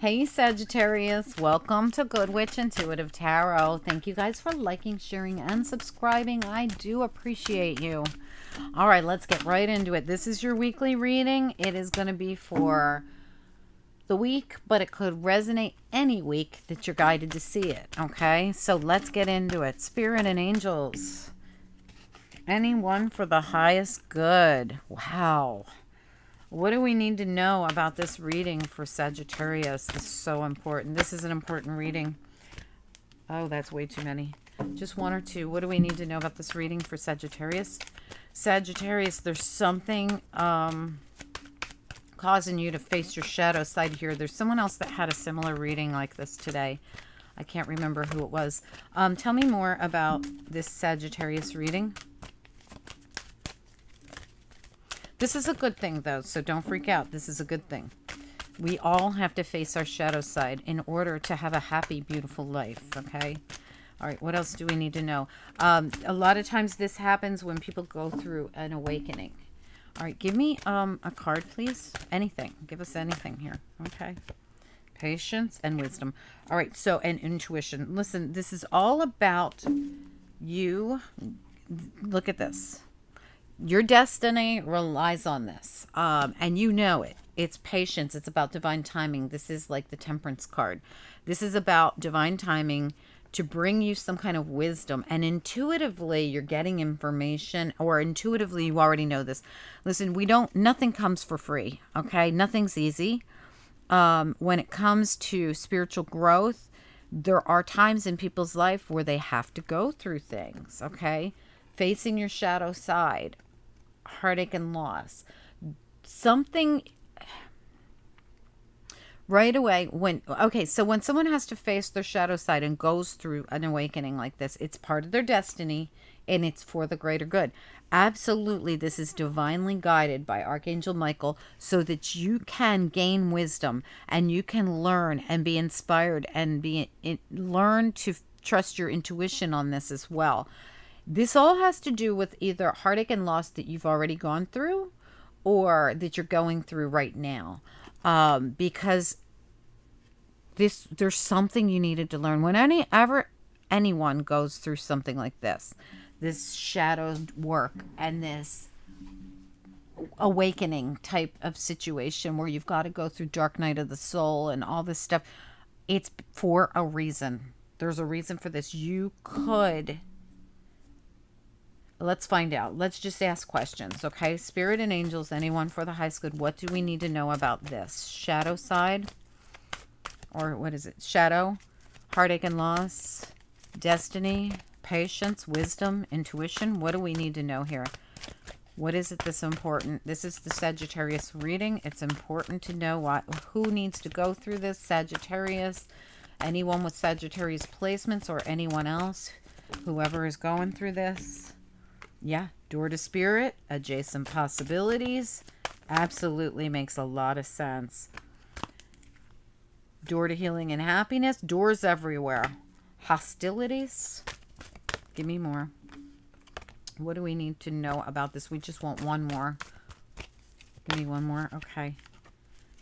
Hey Sagittarius, welcome to Good Witch Intuitive Tarot. Thank you guys for liking, sharing, and subscribing. I do appreciate you. All right, let's get right into it. This is your weekly reading. It is going to be for the week, but it could resonate any week that you're guided to see it. Okay, so let's get into it. Spirit and angels. Anyone for the highest good. Wow. What do we need to know about this reading for Sagittarius? This is so important. This is an important reading. Oh, that's way too many. Just one or two. What do we need to know about this reading for Sagittarius? Sagittarius, there's something causing you to face your shadow side here. There's someone else that had a similar reading like this today. I can't remember who it was. Tell me more about this Sagittarius reading. This is a good thing, though, so don't freak out. This is a good thing. We all have to face our shadow side in order to have a happy, beautiful life, okay? All right, what else do we need to know? A lot of times this happens when people go through an awakening. All right, give me a card, please. Anything. Give us anything here, okay? Patience and wisdom. All right, so, and intuition. Listen, this is all about you. Look at this. Your destiny relies on this, and you know it. It's patience. It's about divine timing. This is like the Temperance card. This is about divine timing to bring you some kind of wisdom, and intuitively you're getting information, or intuitively you already know this. Listen, nothing comes for free, okay? Nothing's easy. When it comes to spiritual growth, there are times in people's life where they have to go through things, okay? Facing your shadow side, heartache and loss, something right away. So when someone has to face their shadow side and goes through an awakening like this, it's part of their destiny and it's for the greater good. Absolutely, this is divinely guided by Archangel Michael so that you can gain wisdom and you can learn and be inspired and learn to trust your intuition on this as well. This all has to do with either heartache and loss that you've already gone through or that you're going through right now. Because there's something you needed to learn. Whenever anyone goes through something like this shadow work and this awakening type of situation where you've got to go through dark night of the soul and all this stuff, it's for a reason. There's a reason for this. Let's find out. Let's just ask questions, okay? Spirit and angels, anyone for the highest good. What do we need to know about this? Shadow side? Or what is it? Shadow, heartache and loss, destiny, patience, wisdom, intuition. What do we need to know here? What is it that's important? This is the Sagittarius reading. It's important to know who needs to go through this. Sagittarius, anyone with Sagittarius placements or anyone else, whoever is going through this. Yeah, door to spirit, adjacent possibilities. Absolutely makes a lot of sense. Door to healing and happiness. Doors everywhere. Hostilities. Give me more. What do we need to know about this? We just want one more. Give me one more. Okay.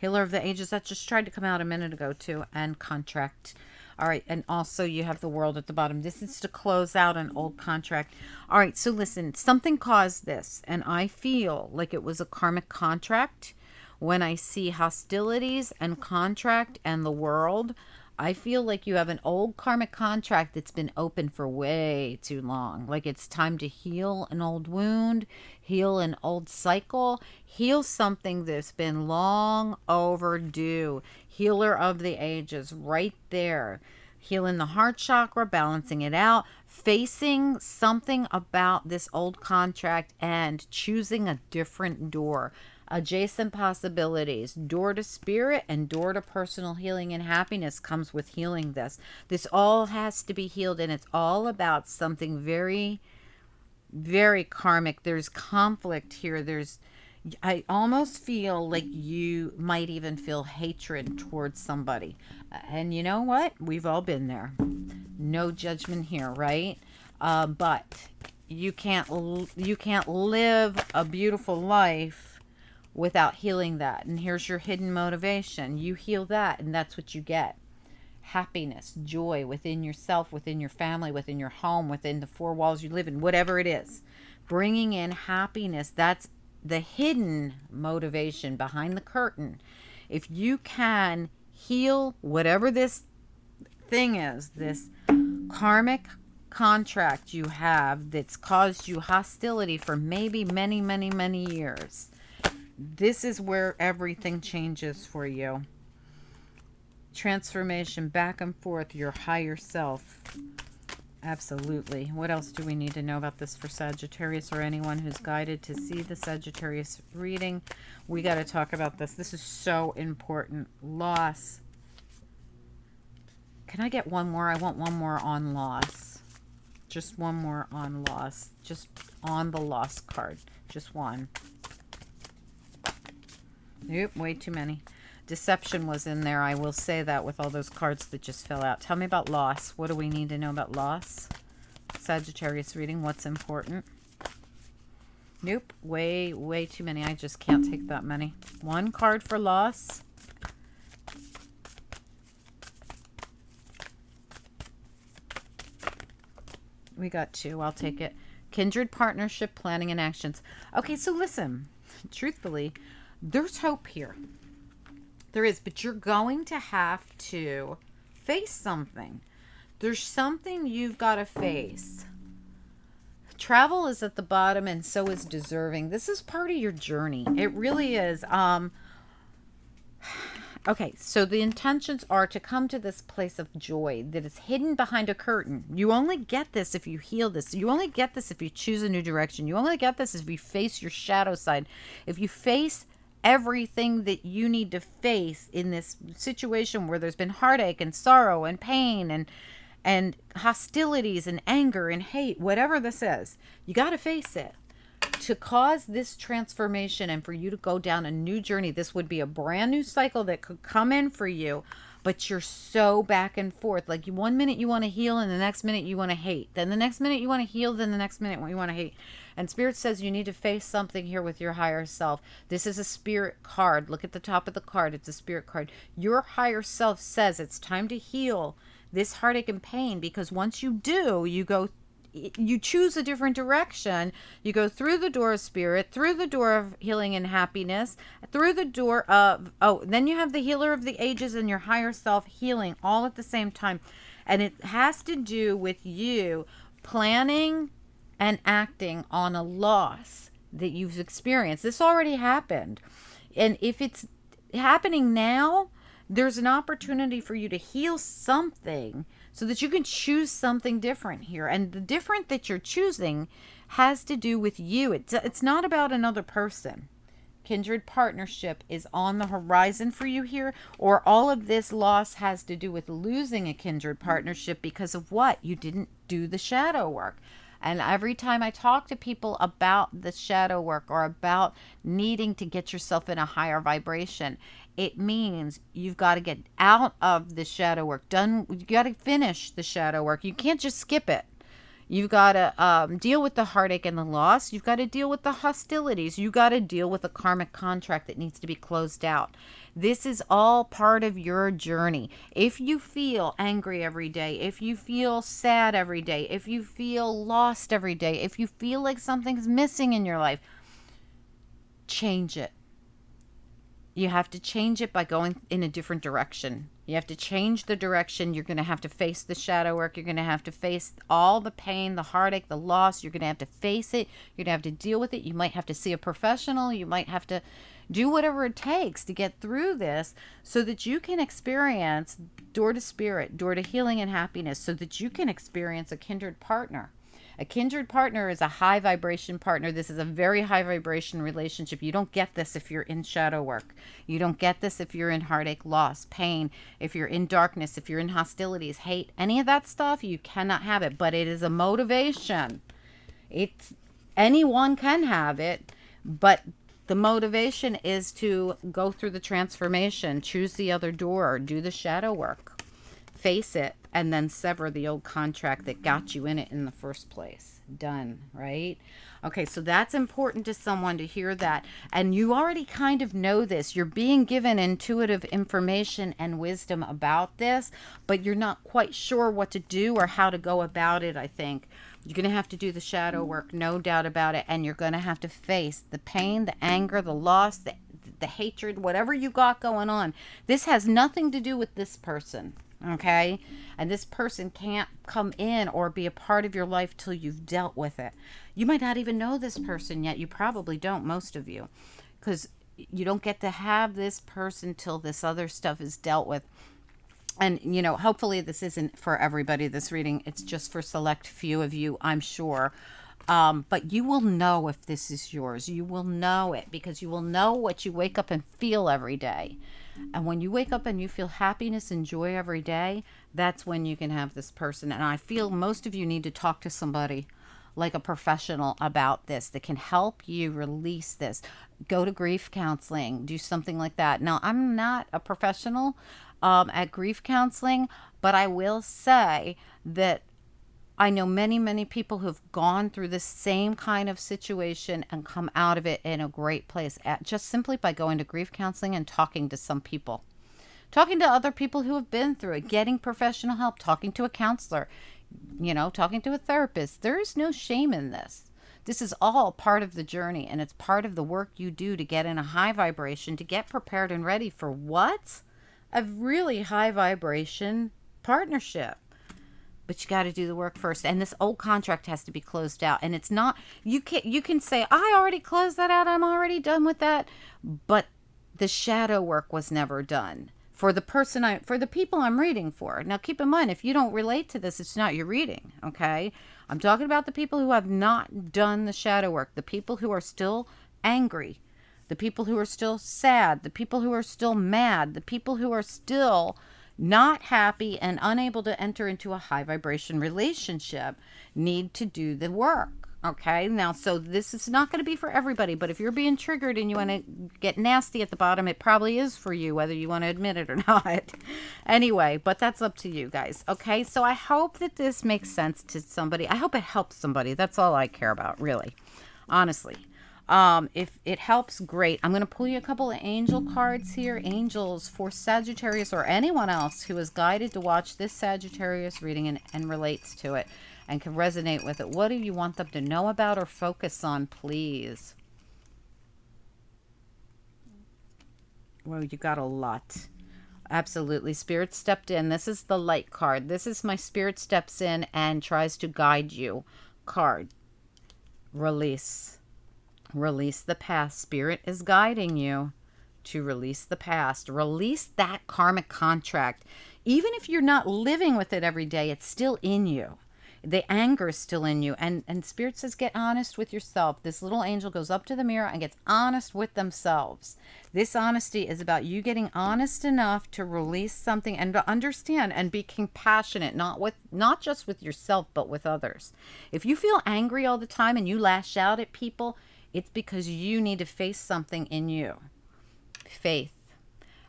Healer of the ages. That just tried to come out a minute ago too. And contract. All right, and also you have the world at the bottom. This is to close out an old contract. All right, so listen, something caused this, and I feel like it was a karmic contract. When I see hostilities and contract and the world, I feel like you have an old karmic contract that's been open for way too long. Like it's time to heal an old wound, heal an old cycle, heal something that's been long overdue. Healer of the ages, right there. Healing the heart chakra, balancing it out, facing something about this old contract and choosing a different door. Adjacent possibilities, door to spirit and door to personal healing and happiness comes with healing this. This all has to be healed, and it's all about something very, very karmic. There's conflict here. I almost feel like you might even feel hatred towards somebody. And you know what? We've all been there. No judgment here, right? But you can't live a beautiful life without healing that. And here's your hidden motivation. You heal that, and that's what you get. Happiness, joy within yourself, within your family, within your home, within the four walls you live in, whatever it is. Bringing in happiness, that's the hidden motivation behind the curtain. If you can heal whatever this thing is, this karmic contract you have that's caused you hostility for maybe many, many, many years, this is where everything changes for you. Transformation, back and forth, your higher self. Absolutely. What else do we need to know about this for Sagittarius or anyone who's guided to see the Sagittarius reading? We got to talk about this. This is so important. Loss. Can I get one more? I want one more on loss. Just one more on loss. Just on the loss card. Just one. Nope, way too many. Deception was in there. I will say that with all those cards that just fell out. Tell me about loss. What do we need to know about loss? Sagittarius reading. What's important? Nope. Way, way too many. I just can't take that many. One card for loss. We got two. I'll take it. Kindred, partnership, planning, and actions. Okay, so listen. Truthfully, there's hope here. There is, but you're going to have to face something. There's something you've got to face. Travel is at the bottom, and so is deserving. This is part of your journey. It really is. Okay, so the intentions are to come to this place of joy that is hidden behind a curtain. You only get this if you heal this. You only get this if you choose a new direction. You only get this if you face your shadow side. If you face everything that you need to face in this situation where there's been heartache and sorrow and pain and hostilities and anger and hate, whatever this is, you got to face it. To cause this transformation and for you to go down a new journey, this would be a brand new cycle that could come in for you, but you're so back and forth. Like 1 minute you want to heal and the next minute you want to hate. Then the next minute you want to heal, then the next minute you want to hate. And Spirit says you need to face something here with your higher self. This is a spirit card. Look at the top of the card. It's a spirit card. Your higher self says it's time to heal this heartache and pain, because once you do, you choose a different direction. You go through the door of spirit, through the door of healing and happiness, through the door of, then you have the healer of the ages and your higher self healing all at the same time. And it has to do with you planning and acting on a loss that you've experienced. This already happened. And if it's happening now, there's an opportunity for you to heal something so that you can choose something different here. And the different that you're choosing has to do with you. It's not about another person. Kindred partnership is on the horizon for you here, or all of this loss has to do with losing a kindred partnership because of what? You didn't do the shadow work. And every time I talk to people about the shadow work or about needing to get yourself in a higher vibration, it means you've got to get out of the shadow work. You got to finish the shadow work. You can't just skip it. You've got to deal with the heartache and the loss. You've got to deal with the hostilities. You got to deal with a karmic contract that needs to be closed out. This is all part of your journey. If you feel angry every day, if you feel sad every day, if you feel lost every day, if you feel like something's missing in your life, change it. You have to change it by going in a different direction. You have to change the direction. You're going to have to face the shadow work. You're going to have to face all the pain, the heartache, the loss. You're going to have to face it. You're going to have to deal with it. You might have to see a professional. You might have to do whatever it takes to get through this so that you can experience door to spirit, door to healing and happiness, so that you can experience a kindred partner. A kindred partner is a high vibration partner. This is a very high vibration relationship. You don't get this if you're in shadow work. You don't get this if you're in heartache, loss, pain, if you're in darkness, if you're in hostilities, hate, any of that stuff. You cannot have it, but it is a motivation. Anyone can have it, but the motivation is to go through the transformation, choose the other door, do the shadow work. face it, and then sever the old contract that got you in it in the first place. Done, right? Okay, so that's important to someone to hear that. And you already kind of know this. You're being given intuitive information and wisdom about this, but you're not quite sure what to do or how to go about it, I think. You're going to have to do the shadow work, no doubt about it. And you're going to have to face the pain, the anger, the loss, the hatred, whatever you got going on. This has nothing to do with this person. Okay, and this person can't come in or be a part of your life till you've dealt with it. You might not even know this person yet. You probably don't, most of you, because you don't get to have this person till this other stuff is dealt with. And, you know, hopefully this isn't for everybody, this reading. It's just for select few of you, I'm sure. But you will know if this is yours. You will know it because you will know what you wake up and feel every day. And when you wake up and you feel happiness and joy every day, that's when you can have this person. And I feel most of you need to talk to somebody like a professional about this that can help you release this. Go to grief counseling, do something like that. Now, I'm not a professional at grief counseling, but I will say that I know many, many people who've gone through the same kind of situation and come out of it in a great place just simply by going to grief counseling and talking to some people. Talking to other people who have been through it, getting professional help, talking to a counselor, you know, talking to a therapist. There is no shame in this. This is all part of the journey, and it's part of the work you do to get in a high vibration, to get prepared and ready for what? A really high vibration partnership. But you got to do the work first. And this old contract has to be closed out. And it's not, you can say, I already closed that out. I'm already done with that. But the shadow work was never done for the for the people I'm reading for. Now, keep in mind, if you don't relate to this, it's not your reading. Okay. I'm talking about the people who have not done the shadow work, the people who are still angry, the people who are still sad, the people who are still mad, the people who are still not happy and unable to enter into a high vibration relationship need to do the work. Okay. Now, so this is not going to be for everybody, but if you're being triggered and you want to get nasty at the bottom, it probably is for you, whether you want to admit it or not. Anyway, but that's up to you guys. Okay. So I hope that this makes sense to somebody. I hope it helps somebody. That's all I care about, really. Honestly. If it helps, great. I'm going to pull you a couple of angel cards here. Angels for Sagittarius or anyone else who is guided to watch this Sagittarius reading and relates to it and can resonate with it. What do you want them to know about or focus on, please? Well, you got a lot. Absolutely. Spirit stepped in. This is the light card. This is my spirit steps in and tries to guide you card. Release. Release the past. Spirit is guiding you to release the past. Release that karmic contract. Even if you're not living with it every day, it's still in you. The anger is still in you. And Spirit says, get honest with yourself. This little angel goes up to the mirror and gets honest with themselves. This honesty is about you getting honest enough to release something and to understand and be compassionate, not just with yourself, but with others. If you feel angry all the time and you lash out at people, it's because you need to face something in you. Faith.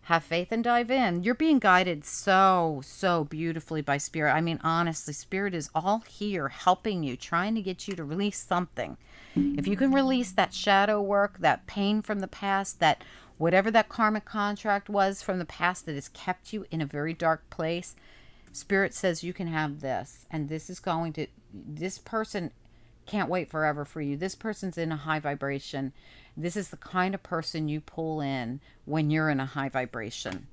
Have faith and dive in. You're being guided so beautifully by Spirit. I mean, honestly, Spirit is all here helping you, trying to get you to release something. If you can release that shadow work, that pain from the past, that whatever that karmic contract was from the past that has kept you in a very dark place, Spirit says you can have this. And this person can't wait forever for you. This person's in a high vibration. This is the kind of person you pull in when you're in a high vibration.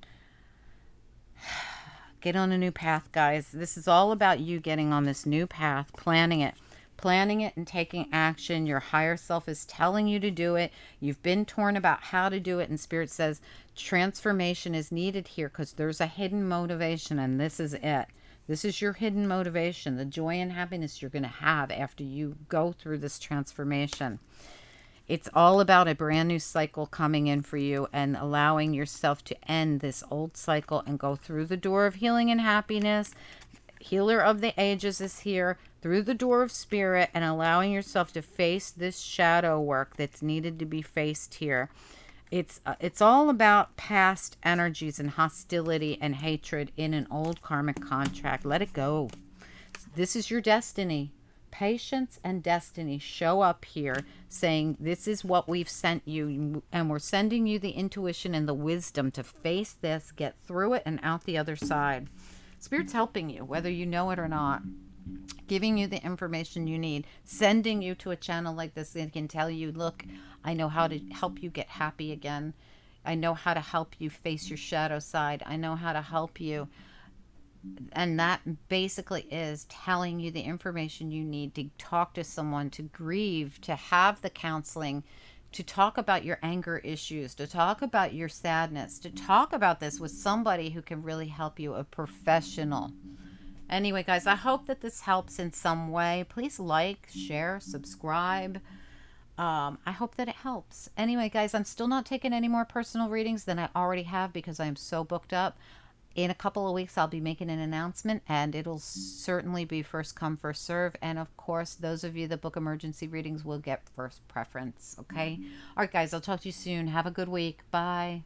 Get on a new path, guys. This is all about you getting on this new path, planning it and taking action. Your higher self is telling you to do it. You've been torn about how to do it, and Spirit says transformation is needed here because there's a hidden motivation, and this is it. This is your hidden motivation, the joy and happiness you're going to have after you go through this transformation. It's all about a brand new cycle coming in for you and allowing yourself to end this old cycle and go through the door of healing and happiness. Healer of the ages is here, through the door of Spirit, and allowing yourself to face this shadow work that's needed to be faced here. It's all about past energies and hostility and hatred in an old karmic contract. Let it go. This is your destiny. Patience and destiny show up here saying, this is what we've sent you, and we're sending you the intuition and the wisdom to face this, get through it, and out the other side. Spirit's helping you, whether you know it or not, giving you the information you need, sending you to a channel like this that can tell you, look, I know how to help you get happy again. I know how to help you face your shadow side. I know how to help you. And that basically is telling you the information you need to talk to someone, to grieve, to have the counseling, to talk about your anger issues, to talk about your sadness, to talk about this with somebody who can really help you, a professional. Anyway, guys, I hope that this helps in some way. Please like, share, subscribe. I hope that it helps. Anyway, guys, I'm still not taking any more personal readings than I already have because I am so booked up. In a couple of weeks, I'll be making an announcement, and it'll certainly be first come, first serve. And of course, those of you that book emergency readings will get first preference. Okay. All right, guys, I'll talk to you soon. Have a good week. Bye.